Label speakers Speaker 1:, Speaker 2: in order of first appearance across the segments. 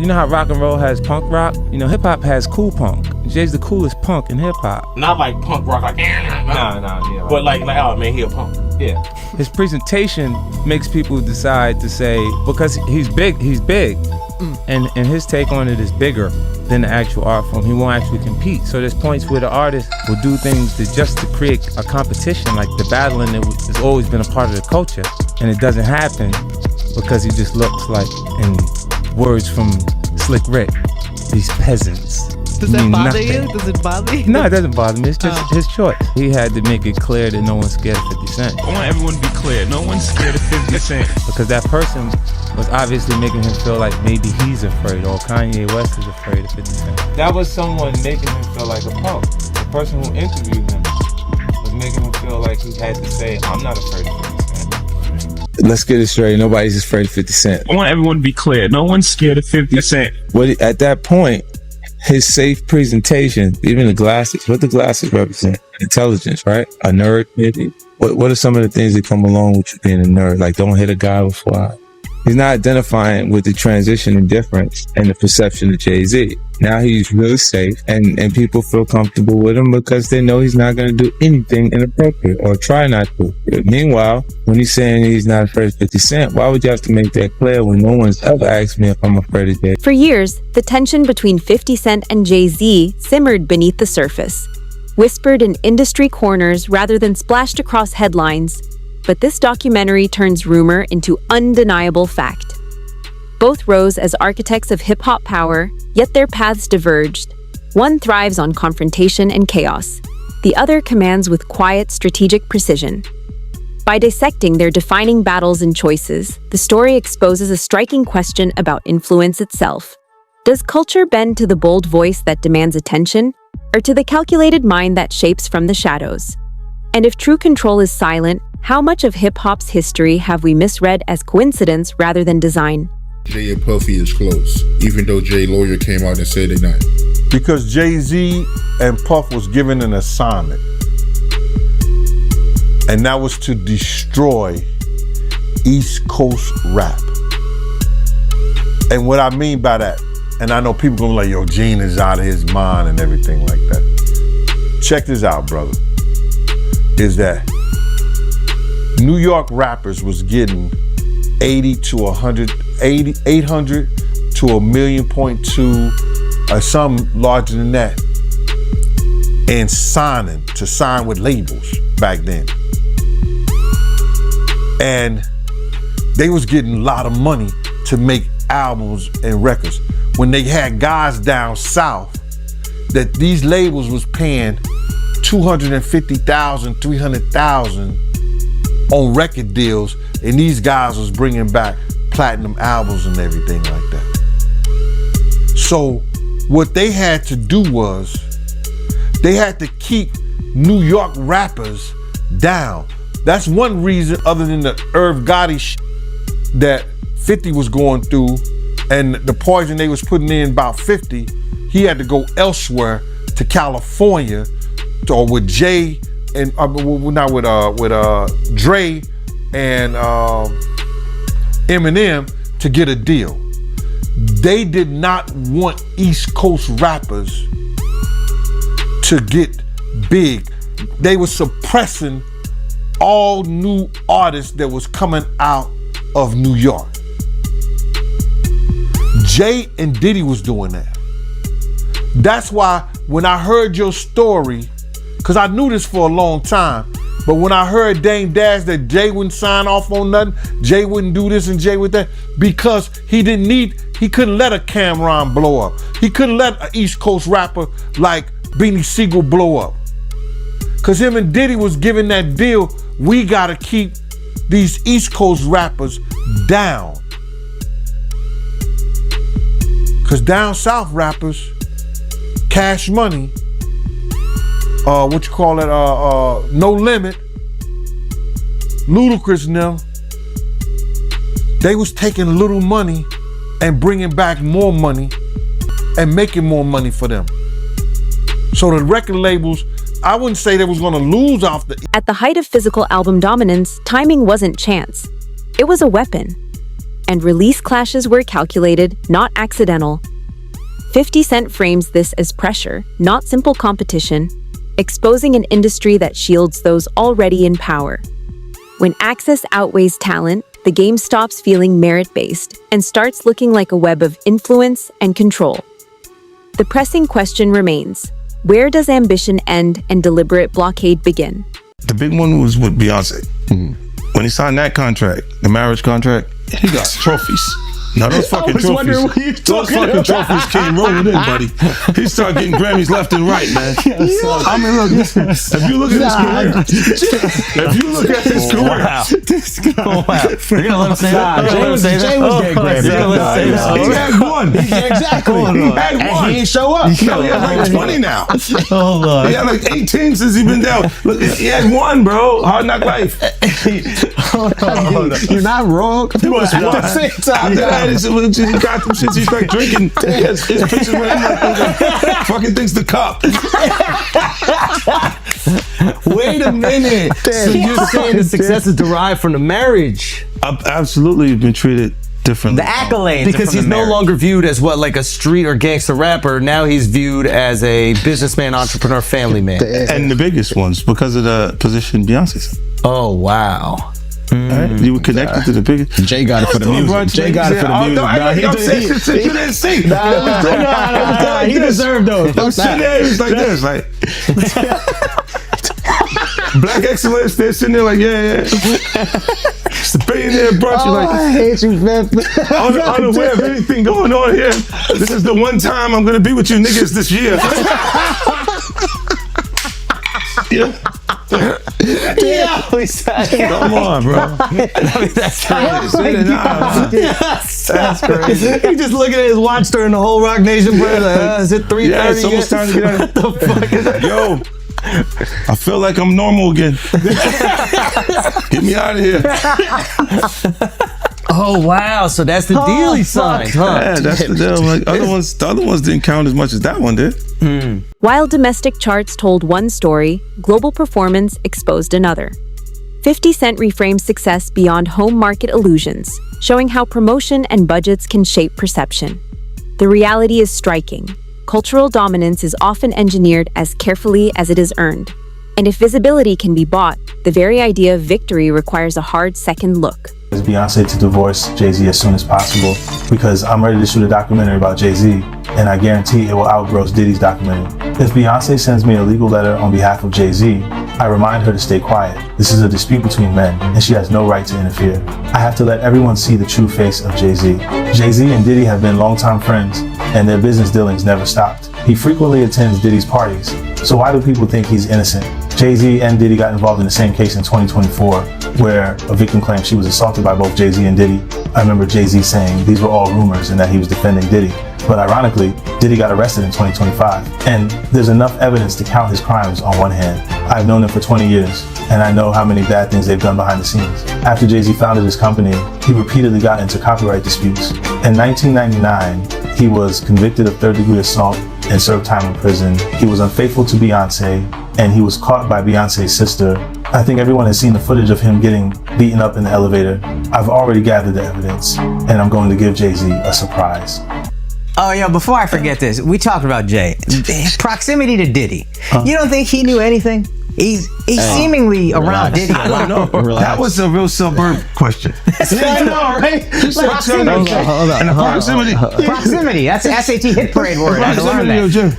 Speaker 1: You know how rock and roll has punk rock? You know, hip hop has cool punk. Jay's the coolest punk in hip hop.
Speaker 2: Not like punk rock, like
Speaker 1: Yeah.
Speaker 2: but like oh man, he a punk.
Speaker 1: Yeah. His presentation makes people decide to say, because he's big, and his take on it is bigger than the actual art form. He won't actually compete. So there's points where the artist will do things just to create a competition, like the battling that has always been a part of the culture, and it doesn't happen because he just looks like, in words from Slick Rick, these peasants.
Speaker 3: Does that bother
Speaker 1: nothing.
Speaker 3: you? Does it bother you?
Speaker 1: No, it doesn't bother me. It's just his choice. He had to make it clear that no one's scared of 50 Cent.
Speaker 4: I want everyone to be clear. No one's scared of 50 Cent.
Speaker 1: Because that person was obviously making him feel like maybe he's afraid, or Kanye West is afraid of 50 Cent. That was someone making him feel like a punk. The person who interviewed him was making him feel like he had to say, I'm not afraid of 50 Cent.
Speaker 5: Let's get it straight. Nobody's afraid of 50 Cent.
Speaker 4: I want everyone to be clear. No one's scared of 50 Cent.
Speaker 5: At that point, his safe presentation, even the glasses, what the glasses represent? Intelligence, right? A nerd, maybe. What are some of the things that come along with you being a nerd? Like, don't hit a guy with fly. He's not identifying with the transition and difference and the perception of Jay-Z. Now he's really safe, and people feel comfortable with him because they know he's not going to do anything inappropriate or try not to. Meanwhile, when he's saying he's not afraid of 50 Cent, why would you have to make that clear when no one's ever asked me if I'm afraid of Jay?
Speaker 6: For years, the tension between 50 Cent and Jay-Z simmered beneath the surface, whispered in industry corners rather than splashed across headlines. But this documentary turns rumor into undeniable fact. Both rose as architects of hip-hop power, yet their paths diverged. One thrives on confrontation and chaos. The other commands with quiet, strategic precision. By dissecting their defining battles and choices, the story exposes a striking question about influence itself. Does culture bend to the bold voice that demands attention, or to the calculated mind that shapes from the shadows? And if true control is silent, how much of hip-hop's history have we misread as coincidence rather than design?
Speaker 7: Jay and Puffy is close, even though Jay's lawyer came out and said they're not.
Speaker 8: Because Jay-Z and Puff was given an assignment, and that was to destroy East Coast rap. And what I mean by that, and I know people gonna be like, yo, Gene is out of his mind and everything like that. Check this out, brother, is that New York rappers was getting 800 to 1.2 million, or some larger than that, and sign with labels back then. And they was getting a lot of money to make albums and records. When they had guys down south that these labels was paying $250,000, $300,000 on record deals, and these guys was bringing back platinum albums and everything like that. So what they had to do was they had to keep New York rappers down. That's one reason, other than the Irv Gotti that 50 was going through and the poison they was putting in about 50, he had to go elsewhere to California or with Jay and not with Dre and Eminem to get a deal. They did not want East Coast rappers to get big. They were suppressing all new artists that was coming out of New York. Jay and Diddy was doing that. That's why when I heard your story, because I knew this for a long time, but when I heard Dame Dash that Jay wouldn't sign off on nothing, Jay wouldn't do this and Jay would that, because he couldn't let a Cameron blow up. He couldn't let an East Coast rapper like Beanie Siegel blow up. Because him and Diddy was giving that deal, we gotta keep these East Coast rappers down. Because down south rappers, Cash Money, No Limit, Ludacris and them, they was taking little money and bringing back more money and making more money for them. So the record labels, I wouldn't say they was gonna lose off the...
Speaker 6: At the height of physical album dominance, timing wasn't chance. It was a weapon. and release clashes were calculated, not accidental. 50 Cent frames this as pressure, not simple competition, exposing an industry that shields those already in power. When access outweighs talent, the game stops feeling merit-based and starts looking like a web of influence and control. The pressing question remains, where does ambition end and deliberate blockade begin?
Speaker 3: The big one was with Beyonce. When he signed that contract, the marriage contract, he got trophies. Now those fucking trophies, trophies came rolling in, buddy. He started getting Grammys left and right, man. I mean, look, if you look at his career,
Speaker 9: You're gonna let him say that?
Speaker 10: Jay was getting Grammys.
Speaker 3: he had one.
Speaker 10: Exactly.
Speaker 3: He had one.
Speaker 10: And he didn't show up.
Speaker 3: He had like 20 now.
Speaker 9: Oh, Lord.
Speaker 3: He had like 18 since he been down. Look, he had one, bro. Hard Knock Life.
Speaker 10: You're not wrong. At the same time,
Speaker 3: He got them shits. He started drinking. His pictures were fucking things to cup.
Speaker 10: wait a minute. So you're saying the success is derived from the marriage?
Speaker 3: I've absolutely been treated differently.
Speaker 9: The accolades.
Speaker 10: Because he's no longer viewed as what, like a street or gangster rapper. Now he's viewed as a businessman, entrepreneur, family man.
Speaker 3: And the biggest ones because of the position Beyonce's.
Speaker 10: Oh, wow.
Speaker 3: Right? You were connected to the biggest.
Speaker 10: Jay got it for the music. Jay got it for the music.
Speaker 3: You didn't see.
Speaker 10: He deserved those.
Speaker 3: I'm sitting there, it's like this, like Black excellence. They're sitting there like, yeah. It's a billionaire brunch. You're like,
Speaker 10: I hate you, man.
Speaker 3: Unaware of anything going on here. This is the one time I'm gonna be with you niggas this year. Yeah. Come on, bro.
Speaker 10: That's crazy.
Speaker 3: That's crazy.
Speaker 10: He just looking at his watch during the whole Rock Nation break. Like, is it 3:30?
Speaker 3: Yeah, it's almost time to get out. What the fuck is that? Yo, I feel like I'm normal again. Get me out of here.
Speaker 10: Oh wow! So that's the deal he signed, huh?
Speaker 3: Yeah, that's the deal. Like the other ones didn't count as much as that one did.
Speaker 6: While domestic charts told one story, global performance exposed another. 50 Cent reframes success beyond home market illusions, showing how promotion and budgets can shape perception. The reality is striking. Cultural dominance is often engineered as carefully as it is earned. And if visibility can be bought, the very idea of victory requires a hard second look.
Speaker 11: Beyonce to divorce Jay-Z as soon as possible because I'm ready to shoot a documentary about Jay-Z and I guarantee it will outgross Diddy's documentary. If Beyonce sends me a legal letter on behalf of Jay-Z, I remind her to stay quiet. This is a dispute between men and she has no right to interfere. I have to let everyone see the true face of Jay-Z. Jay-Z and Diddy have been longtime friends and their business dealings never stopped. He frequently attends Diddy's parties, so why do people think he's innocent? Jay-Z and Diddy got involved in the same case in 2024 where a victim claimed she was assaulted by both Jay-Z and Diddy. I remember Jay-Z saying these were all rumors and that he was defending Diddy. But ironically, Diddy got arrested in 2025. And there's enough evidence to count his crimes on one hand. I've known them for 20 years and I know how many bad things they've done behind the scenes. After Jay-Z founded his company, he repeatedly got into copyright disputes. In 1999, he was convicted of third-degree assault and served time in prison. He was unfaithful to Beyonce and he was caught by Beyonce's sister. I think everyone has seen the footage of him getting beaten up in the elevator. I've already gathered the evidence and I'm going to give Jay-Z a surprise.
Speaker 9: Oh, yeah, before I forget this, we talked about Jay. Proximity to Diddy. You don't think he knew anything? He's seemingly around Diddy.
Speaker 3: I don't know. That was a real suburb question.
Speaker 10: Yeah, I know, right?
Speaker 9: Proximity.
Speaker 3: Proximity.
Speaker 9: Proximity. That's an SAT hit parade word. I learned that.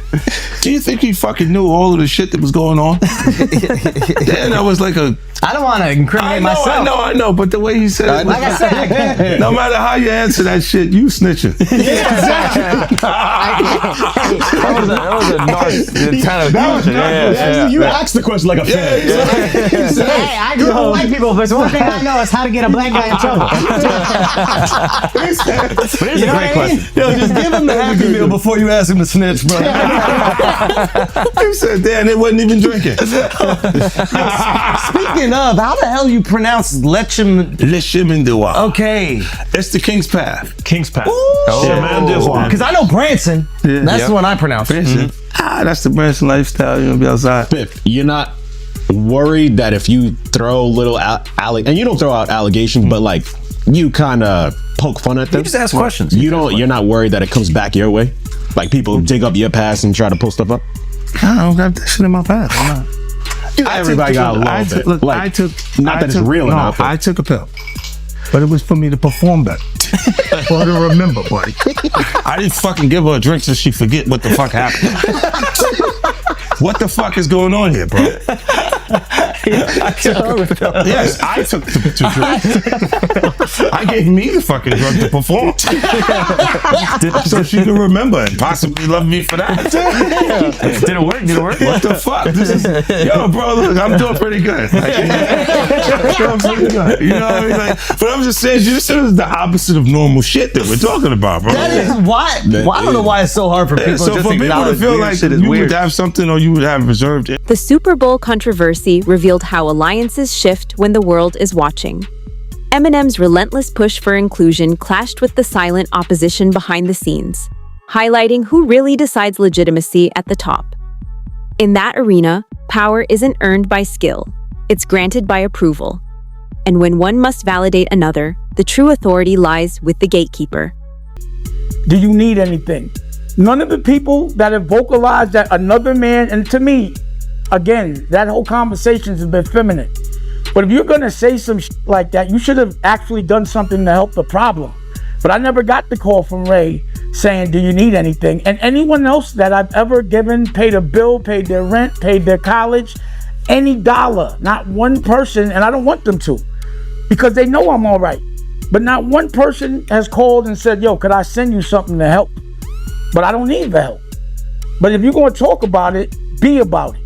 Speaker 3: Do you think he fucking knew all of the shit that was going on? Yeah, that was like a...
Speaker 9: I don't want to incriminate myself.
Speaker 3: I know, but the way he said it,
Speaker 9: like I said,
Speaker 3: no matter how you answer that shit, you snitching.
Speaker 9: Yeah, exactly.
Speaker 1: That was a narc kind of question.
Speaker 10: Yeah. You asked the question like a fan.
Speaker 9: Hey, I grew up with white people, but one thing I know is how to get a black guy in trouble.
Speaker 1: But it's a great question.
Speaker 10: Yo, just give him the Happy Meal before you ask him to snitch, bro.
Speaker 3: He said, damn, they wasn't even drinking.
Speaker 10: Speaking of, how the hell you pronounce Lechem?
Speaker 3: Lechemindewa.
Speaker 10: Okay.
Speaker 3: It's the King's Path.
Speaker 4: King's Path.
Speaker 10: Because I know Branson.
Speaker 3: Yeah.
Speaker 10: That's the one I pronounce.
Speaker 3: Branson. That's the Branson lifestyle. You're going to be outside.
Speaker 12: Biff, you're not worried that if you throw little and you don't throw out allegations, but like you kind of poke fun at them?
Speaker 10: You just ask questions.
Speaker 12: You're not worried that it comes back your way? Like people dig up your past and try to pull stuff up?
Speaker 3: I don't got that shit in my past. I'm not.
Speaker 12: Everybody got a little bit. Like, not that it's real enough.
Speaker 3: I took a pill. But it was for me to perform better. For her to remember, buddy. I didn't fucking give her a drink so she forget what the fuck happened. What the fuck is going on here, bro? Yes, I took the drink. I gave me the fucking drug to perform. So she can remember and possibly love me for that.
Speaker 10: Did it work?
Speaker 3: What the fuck? Yo, bro, look, I'm doing pretty good. Like, you know what I mean? Like, but I'm just saying, this is the opposite of normal shit that we're talking about, bro.
Speaker 10: That is why. I don't know why it's so hard for people
Speaker 3: so
Speaker 10: to just
Speaker 3: for people to
Speaker 10: acknowledge
Speaker 3: feel
Speaker 10: weird
Speaker 3: like
Speaker 10: shit is
Speaker 3: you
Speaker 10: weird.
Speaker 3: would have something or you would have reserved it.
Speaker 6: The Super Bowl controversy revealed how alliances shift when the world is watching. Eminem's relentless push for inclusion clashed with the silent opposition behind the scenes, highlighting who really decides legitimacy at the top. In that arena, power isn't earned by skill, it's granted by approval. And when one must validate another, the true authority lies with the gatekeeper.
Speaker 13: Do you need anything? None of the people that have vocalized that another man, and to me, again, that whole conversation has been feminine. But if you're gonna say some like that, you should have actually done something to help the problem. But I never got the call from Ray saying, do you need anything? And anyone else that I've ever given, paid a bill, paid their rent, paid their college, any dollar, not one person, and I don't want them to, because they know I'm all right. But not one person has called and said, yo, could I send you something to help? But I don't need the help. But if you're gonna talk about it, be about it.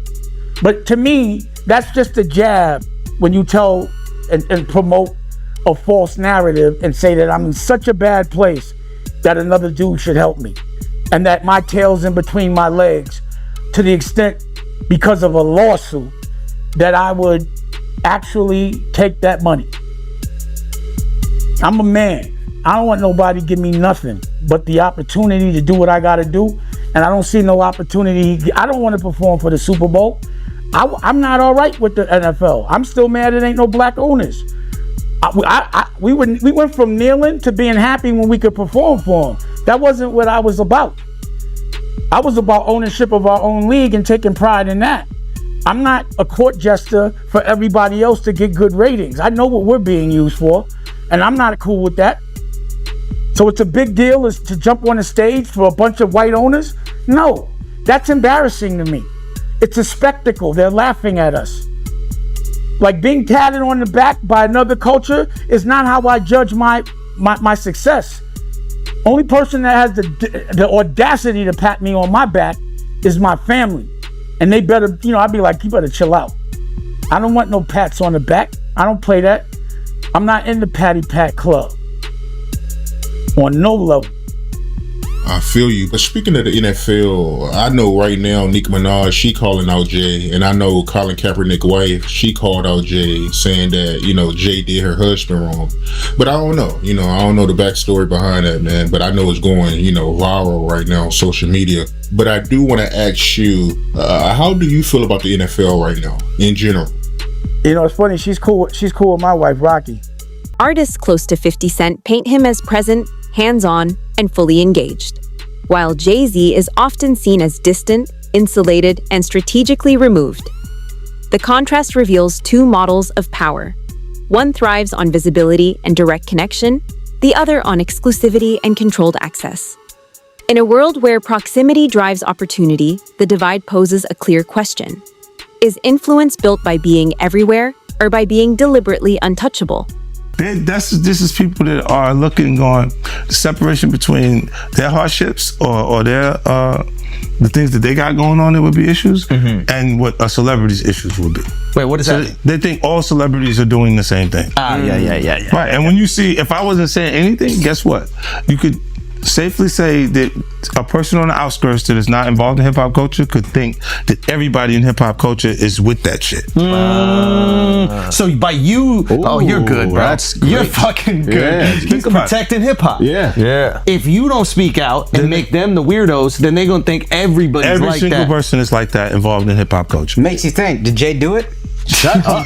Speaker 13: But to me, that's just a jab when you tell and promote a false narrative and say that I'm in such a bad place that another dude should help me. And that my tail's in between my legs to the extent, because of a lawsuit, that I would actually take that money. I'm a man. I don't want nobody to give me nothing but the opportunity to do what I gotta do. And I don't see no opportunity. I don't want to perform for the Super Bowl. I'm not all right with the NFL. I'm still mad it ain't no black owners. We went from kneeling to being happy when we could perform for them. That wasn't what I was about. I was about ownership of our own league and taking pride in that. I'm not a court jester for everybody else to get good ratings. I know what we're being used for, and I'm not cool with that. So it's a big deal is to jump on a stage for a bunch of white owners? No, that's embarrassing to me. It's a spectacle. They're laughing at us. Like being tatted on the back by another culture is not how I judge my success. Only person that has the audacity to pat me on my back is my family. And they better, I'd be like, you better chill out. I don't want no pats on the back. I don't play that. I'm not in the patty pat club. On no level.
Speaker 7: I feel you. But speaking of the NFL, I know right now Nicki Minaj, she calling out Jay. And I know Colin Kaepernick's wife, she called out Jay saying that, Jay did her husband wrong. But I don't know. I don't know the backstory behind that, man. But I know it's going, viral right now on social media. But I do want to ask you, how do you feel about the NFL right now, in general?
Speaker 13: It's funny. She's cool with my wife, Rocky.
Speaker 6: Artists close to 50 Cent paint him as present, hands-on, and fully engaged, while Jay-Z is often seen as distant, insulated, and strategically removed. The contrast reveals two models of power. One thrives on visibility and direct connection, the other on exclusivity and controlled access. In a world where proximity drives opportunity, the divide poses a clear question. Is influence built by being everywhere or by being deliberately untouchable?
Speaker 3: This is people that are looking on the separation between their hardships or their the things that they got going on that would be issues, and what a celebrity's issues would be.
Speaker 10: Wait, what does that mean?
Speaker 3: They think all celebrities are doing the same thing.
Speaker 10: Yeah.
Speaker 3: Right, and when you see, if I wasn't saying anything, guess what? You could safely say that a person on the outskirts that is not involved in hip-hop culture could think that everybody in hip-hop culture is with that shit.
Speaker 10: So by you, you're good, bro. You're fucking good.
Speaker 12: Yeah,
Speaker 10: He's protecting hip-hop.
Speaker 12: Yeah.
Speaker 10: If you don't speak out and make them the weirdos, then they're gonna think everybody's
Speaker 3: Every
Speaker 10: like
Speaker 3: single
Speaker 10: that.
Speaker 3: person is like that involved in hip-hop culture.
Speaker 9: Makes you think, did Jay do it?
Speaker 12: Shut up.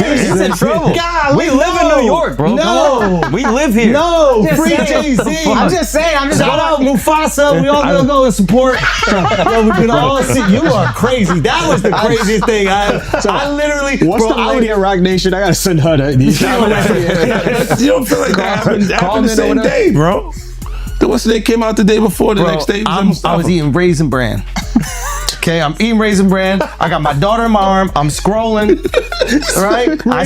Speaker 10: He's in trouble. We live in New York, bro.
Speaker 8: No.
Speaker 10: We live here.
Speaker 8: No,
Speaker 9: Just
Speaker 8: free
Speaker 9: saying.
Speaker 8: Jay-Z.
Speaker 9: I'm just saying. I'm just
Speaker 10: Shout out Mufasa. We all gonna go and support. Yo, we can all see. You are crazy. That was the craziest thing. I literally.
Speaker 12: What's
Speaker 10: bro,
Speaker 12: the lady at Rock Nation? I gotta send her that.
Speaker 3: You don't feel like that happened the same day, bro. The what's they came out the day before, the next day.
Speaker 10: I was eating Raisin Bran. Okay, I'm eating Raisin Bran. I got my daughter in my arm. I'm scrolling. Right? I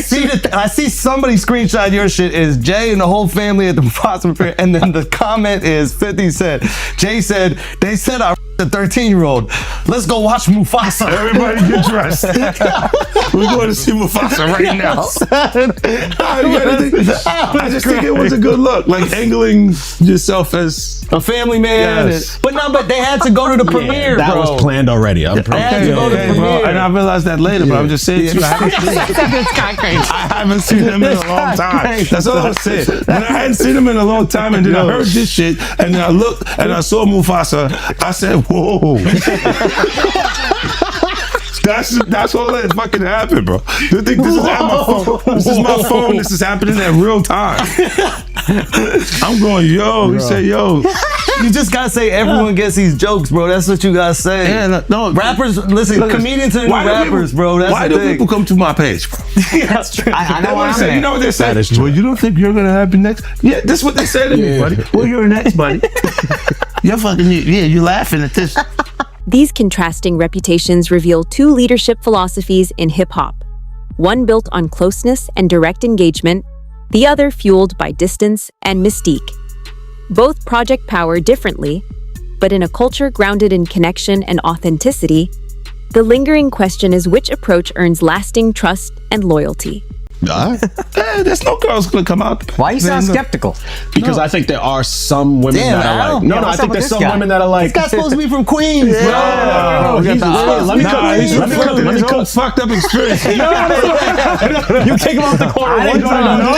Speaker 10: see somebody screenshot your shit is Jay and the whole family at the Mufasa Fair, and then the comment is 50 Cent. Jay said, they said I a 13-year-old. Let's go watch Mufasa.
Speaker 3: Everybody get dressed. We're going to see Mufasa right now. I just think it was a good look, like angling yourself as
Speaker 10: a family man.
Speaker 3: Yes.
Speaker 10: But they had to go to the premiere,
Speaker 12: that
Speaker 10: bro.
Speaker 12: was planned already.
Speaker 10: They had to go to the premiere.
Speaker 3: And I realized that later, but I'm just saying to you, I haven't seen him in a long time. That's all I'm saying. When I hadn't seen him in a long time, and then I heard this shit, and then I looked and I saw Mufasa, I said, whoa. That's all that fucking happened, bro. You think this is at my phone? This is my phone. This is happening at real time. I'm going, yo. He said, yo.
Speaker 10: You just gotta say everyone gets these jokes, bro. That's what you gotta say.
Speaker 3: Yeah, no,
Speaker 10: rappers, listen, comedians are new rappers, bro. That's
Speaker 3: why
Speaker 10: the
Speaker 3: do
Speaker 10: thing.
Speaker 3: people come to my page, bro?
Speaker 10: That's true.
Speaker 9: I know what I'm saying.
Speaker 3: You know what they say?
Speaker 12: That is true.
Speaker 3: Well, you don't think you're gonna happen next? Yeah, that's what they say to me, buddy. Well, you're next, buddy. You're fucking, you're laughing at this.
Speaker 6: These contrasting reputations reveal two leadership philosophies in hip-hop. One built on closeness and direct engagement, the other fueled by distance and mystique. Both project power differently, but in a culture grounded in connection and authenticity, the lingering question is which approach earns lasting trust and loyalty.
Speaker 3: There's no girls gonna come out.
Speaker 9: Why you sound skeptical?
Speaker 12: Because I think there are some women
Speaker 10: Damn,
Speaker 12: that are
Speaker 10: Al.
Speaker 12: like.
Speaker 10: Yeah,
Speaker 12: I think there's some women that are like.
Speaker 10: This guy's supposed to be from Queens, bro.
Speaker 12: Let me
Speaker 3: cook fucked up experience.
Speaker 12: You take him off the corner one time.
Speaker 3: No,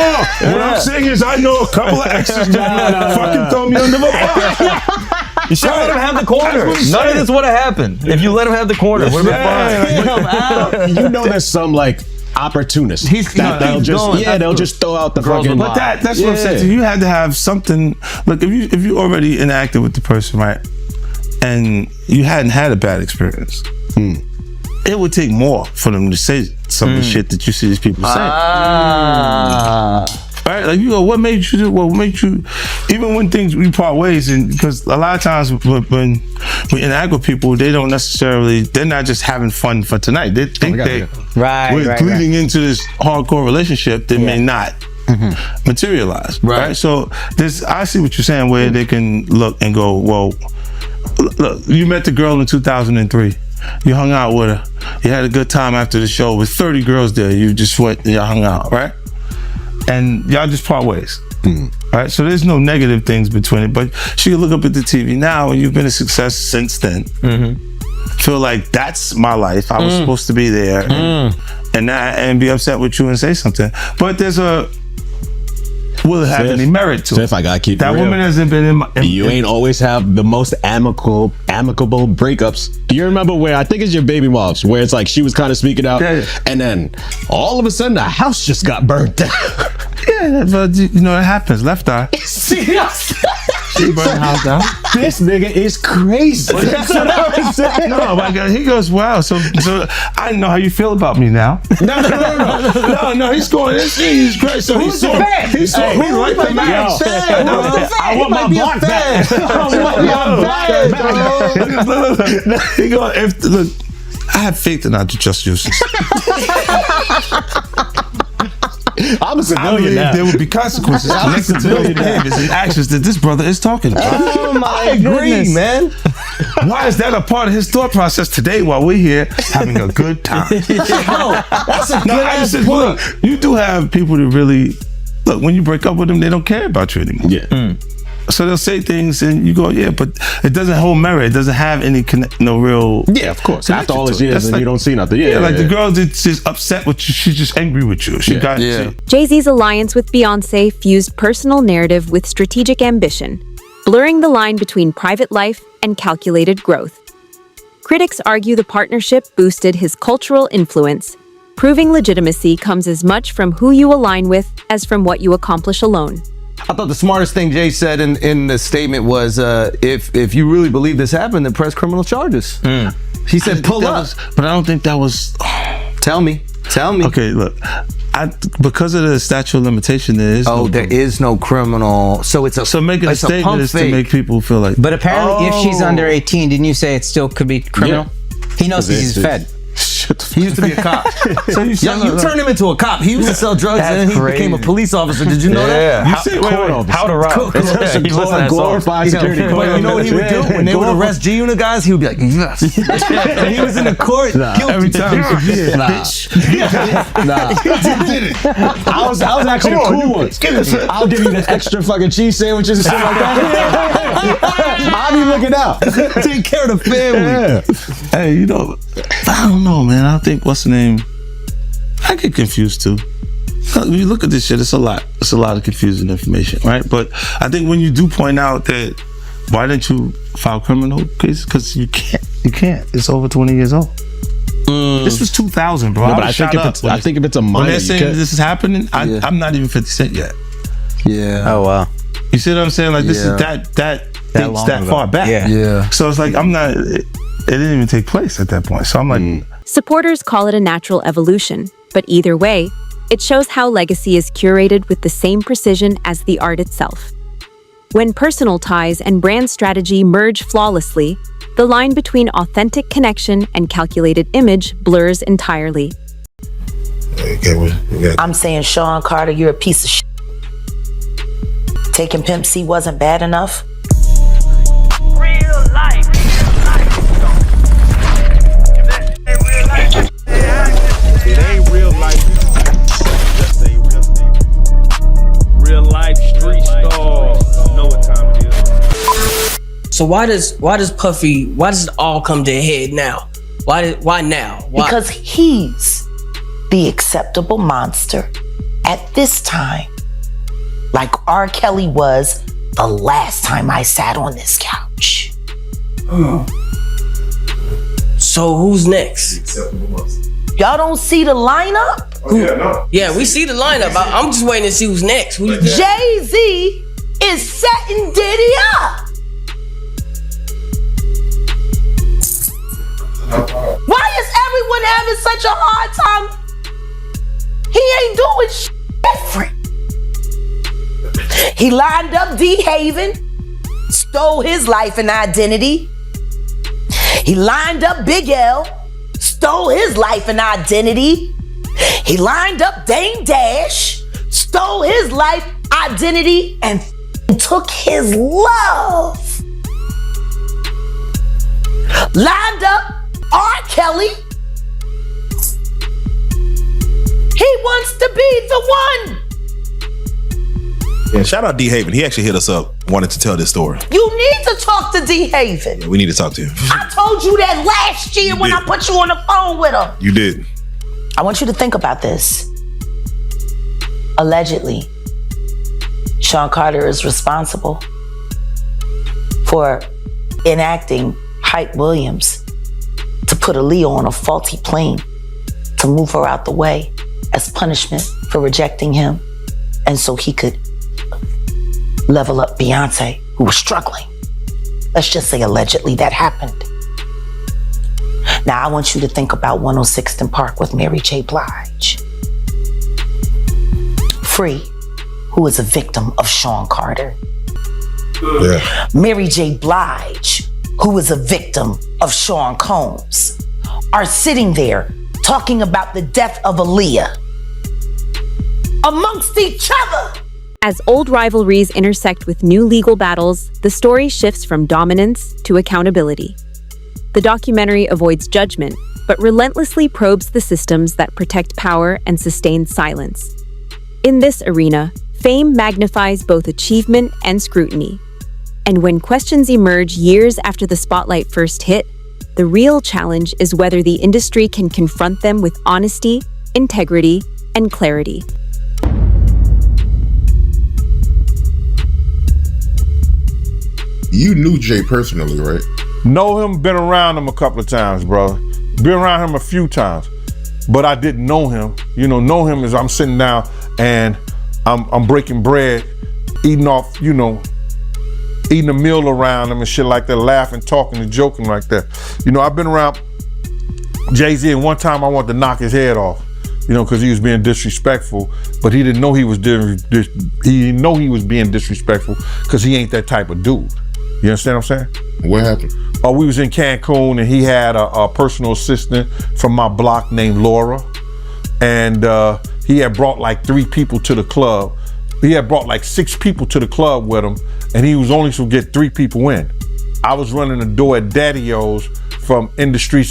Speaker 3: what I'm saying is I know a couple of exes that fucking throw me under the bus.
Speaker 10: You should let him have the corner. None of this would have happened if you let him have the corner. Would have been fine.
Speaker 12: You know, there's some like opportunists. They'll just throw out the fucking.
Speaker 3: But that's what I'm saying. So you had to have something. Look, if you already interacted with the person, right, and you hadn't had a bad experience, it would take more for them to say some of the shit that you see these people say. Right? Like, you go, what made you do? What made you? Even when we part ways, and because a lot of times when we interact with people, they're not just having fun for tonight. They think we're leading into this hardcore relationship that may not materialize. Right? So I see what you're saying, where they can look and go, well, look, you met the girl in 2003. You hung out with her. You had a good time after the show with 30 girls there. You just went and y'all hung out, right? And y'all just part ways. Right? So there's no negative things between it, but she can look up at the TV now, and you've been a success since then. Feel like that's my life. I was supposed to be there, and be upset with you and say something. But will it have any merit to it?
Speaker 12: If I gotta keep
Speaker 3: that
Speaker 12: it real,
Speaker 3: woman hasn't been in
Speaker 12: you ain't always have the most amicable breakups. Do you remember where I think it's your baby moms, where it's like she was kind of speaking out, and then all of a sudden the house just got burnt down.
Speaker 3: Yeah, but you know it happens. Left eye. She burned the house down.
Speaker 12: This nigga is crazy.
Speaker 3: That's what I was saying. No, my God, he goes, wow. So I know how you feel about me now. No. He's going. He's great. So he saw me right the match.
Speaker 12: I want my block back.
Speaker 3: He goes, look, I have faith in our just justice.
Speaker 12: I'm a civilian.
Speaker 3: I believe
Speaker 12: now.
Speaker 3: there will be consequences connected to those behaviors and actions that this brother is talking about.
Speaker 10: Oh my goodness, man.
Speaker 3: Why is that a part of his thought process today while we're here having a good time?
Speaker 10: That's a good ass point.
Speaker 3: Look, you do have people that really, look, when you break up with them, they don't care about you anymore.
Speaker 12: Yeah.
Speaker 3: So they'll say things and you go, yeah, but it doesn't hold merit. It doesn't have any real.
Speaker 12: Yeah, of course. After all these years and you don't see nothing.
Speaker 3: The girl that's just upset with you. She's just angry with you. She got
Speaker 6: Jay-Z's alliance with Beyonce fused personal narrative with strategic ambition, blurring the line between private life and calculated growth. Critics argue the partnership boosted his cultural influence, proving legitimacy comes as much from who you align with as from what you accomplish alone.
Speaker 10: I thought the smartest thing Jay said in the statement was, if you really believe this happened, then press criminal charges. He said pull up.
Speaker 3: But I don't think that was...
Speaker 10: Tell me.
Speaker 3: Okay, look. Because of the statute of limitation, there is
Speaker 10: there is no criminal. So it's a
Speaker 3: so making a statement is to make people feel like.
Speaker 9: But apparently, if she's under 18, didn't you say it still could be criminal? Yeah. He knows he's fed.
Speaker 10: He used to be a cop. So you turned him into a cop. He used to sell drugs and then he became a police officer. Did you know that?
Speaker 12: You say, how to rob. It's glorified security.
Speaker 10: But you know what he would do? When they would arrest G-Unit guys, he would be like, yes. And he was in the court
Speaker 3: Every time.
Speaker 12: I was actually the cool one. I'll give you the extra fucking cheese sandwiches and shit like that. I'll be looking out.
Speaker 10: Take care of the family.
Speaker 3: Hey, I don't know, man. I think, what's the name? I get confused too. When you look at this shit, it's a lot of confusing information, right? But I think when you do point out that, why didn't you file criminal cases? Because you can't. It's over 20 years old. This was 2000, bro.
Speaker 12: No, but I think if it's a minor,
Speaker 3: when they're saying this is happening, I'm not even 50 Cent yet.
Speaker 10: Yeah.
Speaker 9: Oh wow.
Speaker 3: You see what I'm saying? Like this is that far back.
Speaker 10: Yeah.
Speaker 3: So it's like it didn't even take place at that point. So I'm like,
Speaker 6: Supporters call it a natural evolution, but either way, it shows how legacy is curated with the same precision as the art itself. When personal ties and brand strategy merge flawlessly, the line between authentic connection and calculated image blurs entirely.
Speaker 14: I'm saying, Sean Carter, you're a piece of shit. Taking Pimp C wasn't bad enough.
Speaker 15: Real life. It ain't real life. Just ain't real thing. Real life street stars. Know what time it is.
Speaker 16: So why does it all come to a head now? Why now? Why?
Speaker 14: Because he's the acceptable monster at this time. Like R. Kelly was the last time I sat on this couch.
Speaker 16: So who's next?
Speaker 14: Y'all don't see the lineup?
Speaker 16: Yeah, we see the lineup. I'm just waiting to see who's next.
Speaker 14: Jay-Z is setting Diddy up. Why is everyone having such a hard time? He ain't doing shit different. He lined up D. Haven, stole his life and identity. He lined up Big L, stole his life and identity. He lined up Dame Dash, stole his life, identity, and took his love. Lined up R. Kelly. He wants to be the one.
Speaker 17: Yeah, shout out D. Haven. He actually hit us up, wanted to tell this story.
Speaker 14: You need to talk to D. Haven.
Speaker 17: Yeah, we need to talk to him.
Speaker 14: I told you that last year when I put you on the phone with him.
Speaker 17: You did.
Speaker 14: I want you to think about this. Allegedly, Sean Carter is responsible for enacting Hype Williams to put Aaliyah on a faulty plane to move her out the way as punishment for rejecting him, and so he could level up Beyonce, who was struggling. Let's just say allegedly that happened. Now I want you to think about 106th and Park with Mary J. Blige. Free, who is a victim of Sean Carter.
Speaker 17: Yeah.
Speaker 14: Mary J. Blige, who is a victim of Sean Combs, are sitting there talking about the death of Aaliyah amongst each other.
Speaker 6: As old rivalries intersect with new legal battles, the story shifts from dominance to accountability. The documentary avoids judgment, but relentlessly probes the systems that protect power and sustain silence. In this arena, fame magnifies both achievement and scrutiny. And when questions emerge years after the spotlight first hit, the real challenge is whether the industry can confront them with honesty, integrity, and clarity.
Speaker 7: You knew Jay personally, right?
Speaker 8: Know him, been around him a couple of times, brother. Been around him a few times, but I didn't know him. You know him as I'm sitting down and I'm breaking bread, eating off, eating a meal around him and shit like that, laughing, talking and joking like that. I've been around Jay-Z, and one time I wanted to knock his head off, because he was being disrespectful, but he didn't know he was being disrespectful because he ain't that type of dude. You understand what I'm saying?
Speaker 7: What happened?
Speaker 8: We was in Cancun and he had a personal assistant from my block named Laura, and he had brought like 3 people to the club. He had brought like 6 people to the club with him, and he was only supposed to get 3 people in. I was running the door at Daddy-O's from Industry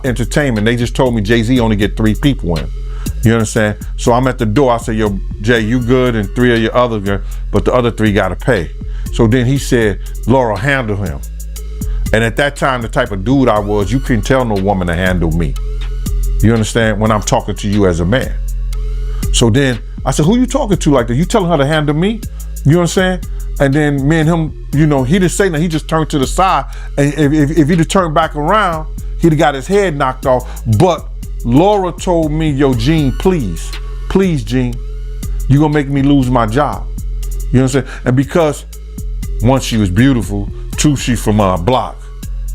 Speaker 8: Entertainment. They just told me Jay-Z only get 3 people in. You understand? So I'm at the door. I said, yo, Jay, you good, and 3 of your other good, but the other 3 gotta pay. So then he said, Laura, handle him. And at that time, the type of dude I was, you couldn't tell no woman to handle me. You understand? When I'm talking to you as a man. So then I said, who you talking to like that? You telling her to handle me? You understand? And then me and him, he didn't say nothing. He just turned to the side. And if he'd have turned back around, he'd have got his head knocked off. But Laura told me, yo, Gene, please, Gene, you gonna make me lose my job. You know what I'm saying? And because 1, she was beautiful, 2, she from our block.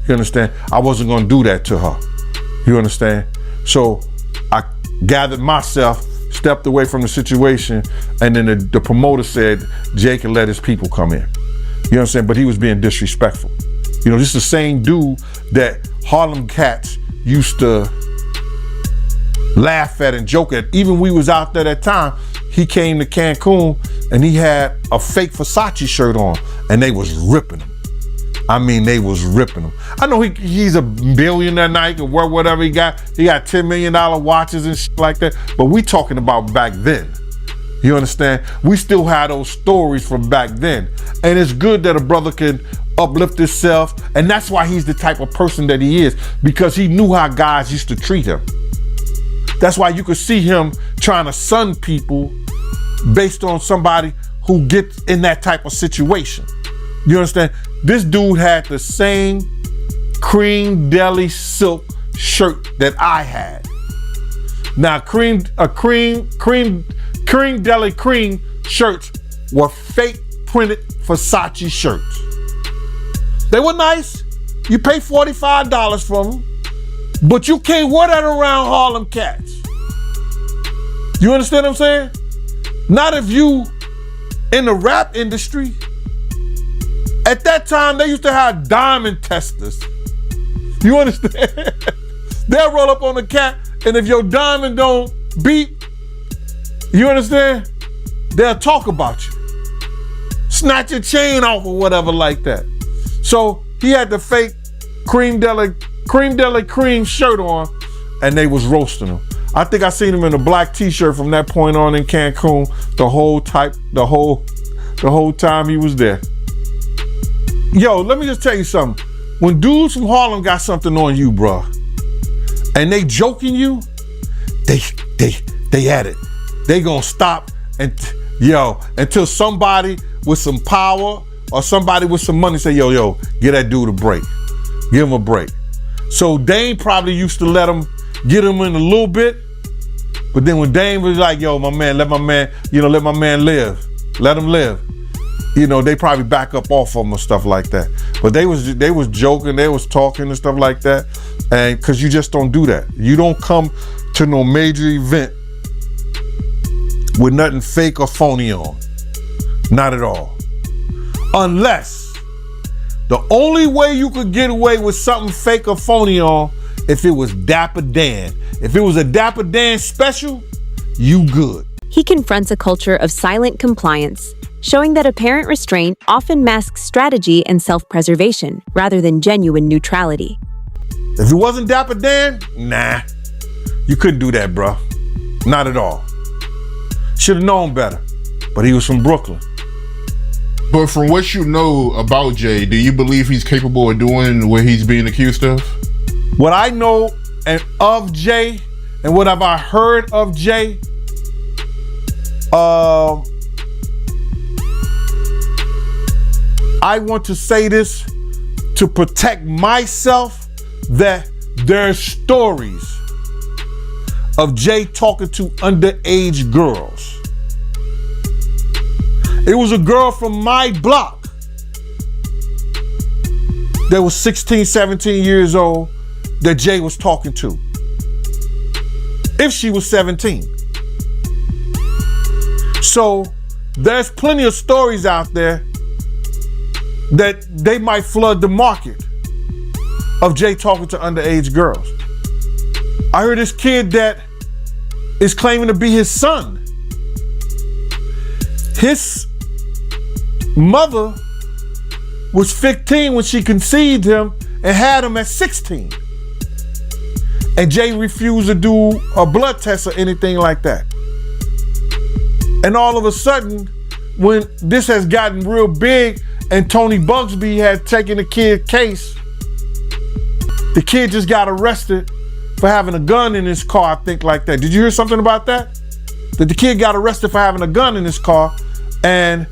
Speaker 8: You understand? I wasn't gonna do that to her. You understand? So I gathered myself, stepped away from the situation, and then the promoter said Jay can let his people come in. You know what I'm saying? But he was being disrespectful. This is the same dude that Harlem cats used to laugh at and joke at. Even we was out there that time, he came to Cancun and he had a fake Versace shirt on, and they was ripping him. I mean, they was ripping him. I know he's a billionaire now, he can wear whatever he got. He got $10 million watches and shit like that. But we talking about back then. You understand? We still had those stories from back then. And it's good that a brother can uplift himself. And that's why he's the type of person that he is, because he knew how guys used to treat him. That's why you could see him trying to sun people based on somebody who gets in that type of situation. You understand? This dude had the same cream deli silk shirt that I had. Now, cream deli cream shirts were fake printed Versace shirts. They were nice. You pay $45 for them, but you can't wear that around Harlem cats. You understand what I'm saying? Not if you in the rap industry. At that time, they used to have diamond testers. You understand? They'll roll up on the cat, and if your diamond don't beat, you understand? They'll talk about you. Snatch your chain off or whatever like that. So he had the fake cream deli cream shirt on, and they was roasting him. I think I seen him in a black t-shirt from that point on in Cancun the whole time he was there. Yo, let me just tell you something. When dudes from Harlem got something on you, bro, and they joking you, they at it. They gonna stop until somebody with some power or somebody with some money say, yo, give that dude a break. Give him a break. So Dame probably used to let him get him in a little bit, but then when Dame was like, yo, my man, let my man live. Let him live. They probably back up off of him or stuff like that. But they was joking, they was talking and stuff like that. And because you just don't do that. You don't come to no major event with nothing fake or phony on. Not at all. Unless the only way you could get away with something fake or phony on, if it was Dapper Dan. If it was a Dapper Dan special, you good.
Speaker 6: He confronts a culture of silent compliance, showing that apparent restraint often masks strategy and self-preservation rather than genuine neutrality.
Speaker 8: If it wasn't Dapper Dan, nah, you couldn't do that, bro. Not at all. Should have known better, but he was from Brooklyn.
Speaker 7: But from what you know about Jay, do you believe he's capable of doing what he's being accused of?
Speaker 8: What I know of Jay and what have I heard of Jay, I want to say this to protect myself that there's stories of Jay talking to underage girls. It was a girl from my block that was 16, 17 years old that Jay was talking to. If she was 17. So there's plenty of stories out there that they might flood the market of Jay talking to underage girls. I heard this kid that is claiming to be his son. His mother was 15 when she conceived him and had him at 16. And Jay refused to do a blood test or anything like that. And all of a sudden, when this has gotten real big and Tony Bugsby had taken the kid case, the kid just got arrested for having a gun in his car, I think like that. Did you hear something about that? That the kid got arrested for having a gun in his car, and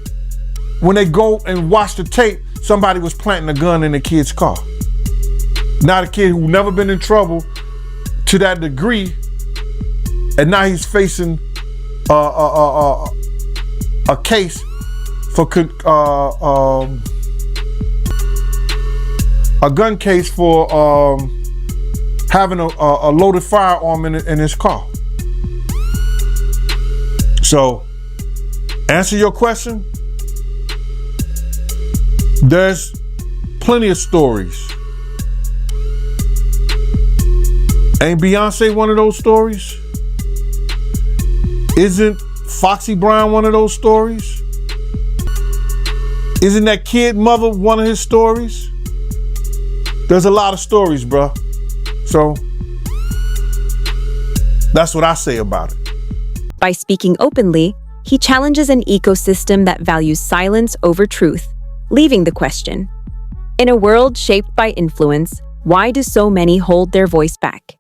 Speaker 8: when they go and watch the tape, somebody was planting a gun in the kid's car. Now the kid who never been in trouble to that degree, and now he's facing a case for a gun case for having a loaded firearm in his car. So, answer your question. There's plenty of stories. Ain't Beyonce one of those stories? Isn't Foxy Brown one of those stories? Isn't that kid mother one of his stories? There's a lot of stories, bruh. So that's what I say about it.
Speaker 6: By speaking openly, he challenges an ecosystem that values silence over truth, leaving the question: in a world shaped by influence, why do so many hold their voice back?